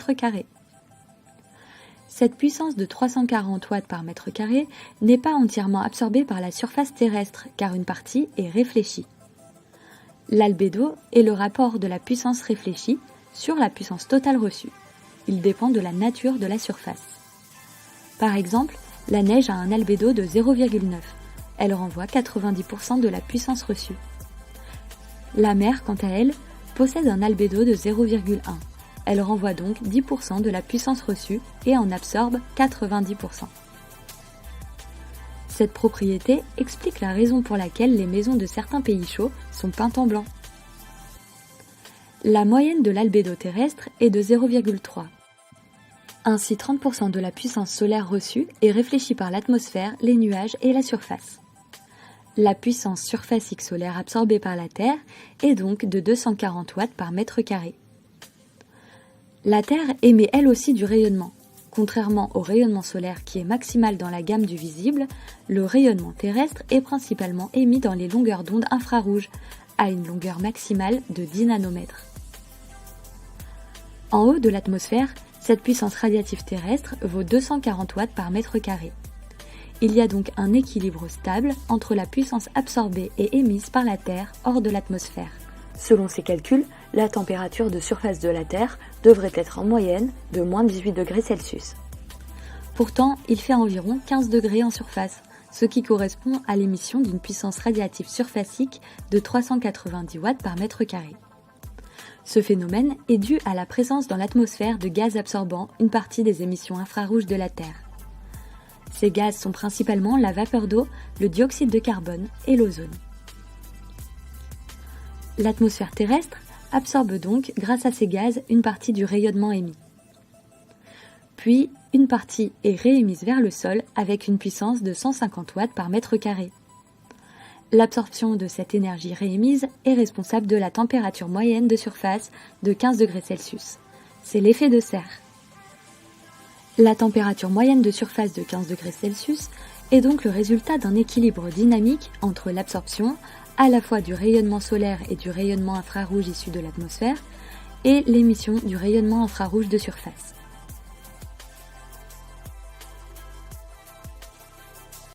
mètre carré. Cette puissance de 340 watts par mètre carré n'est pas entièrement absorbée par la surface terrestre car une partie est réfléchie. L'albédo est le rapport de la puissance réfléchie sur la puissance totale reçue. Il dépend de la nature de la surface. Par exemple, la neige a un albédo de 0,9. Elle renvoie 90% de la puissance reçue. La mer, quant à elle, possède un albédo de 0,1. Elle renvoie donc 10% de la puissance reçue et en absorbe 90%. Cette propriété explique la raison pour laquelle les maisons de certains pays chauds sont peintes en blanc. La moyenne de l'albédo terrestre est de 0,3. Ainsi, 30% de la puissance solaire reçue est réfléchie par l'atmosphère, les nuages et la surface. La puissance surfacique solaire absorbée par la Terre est donc de 240 watts par mètre carré. La Terre émet elle aussi du rayonnement. Contrairement au rayonnement solaire qui est maximal dans la gamme du visible, le rayonnement terrestre est principalement émis dans les longueurs d'onde infrarouges, à une longueur maximale de 10 nanomètres. En haut de l'atmosphère, cette puissance radiative terrestre vaut 240 watts par mètre carré. Il y a donc un équilibre stable entre la puissance absorbée et émise par la Terre hors de l'atmosphère. Selon ces calculs, la température de surface de la Terre devrait être en moyenne de moins 18 degrés Celsius. Pourtant, il fait environ 15 degrés en surface, ce qui correspond à l'émission d'une puissance radiative surfacique de 390 watts par mètre carré. Ce phénomène est dû à la présence dans l'atmosphère de gaz absorbant une partie des émissions infrarouges de la Terre. Ces gaz sont principalement la vapeur d'eau, le dioxyde de carbone et l'ozone. L'atmosphère terrestre absorbe donc, grâce à ces gaz, une partie du rayonnement émis. Puis, une partie est réémise vers le sol avec une puissance de 150 watts par mètre carré. L'absorption de cette énergie réémise est responsable de la température moyenne de surface de 15 degrés Celsius. C'est l'effet de serre. La température moyenne de surface de 15 degrés Celsius est donc le résultat d'un équilibre dynamique entre l'absorption à la fois du rayonnement solaire et du rayonnement infrarouge issu de l'atmosphère et l'émission du rayonnement infrarouge de surface.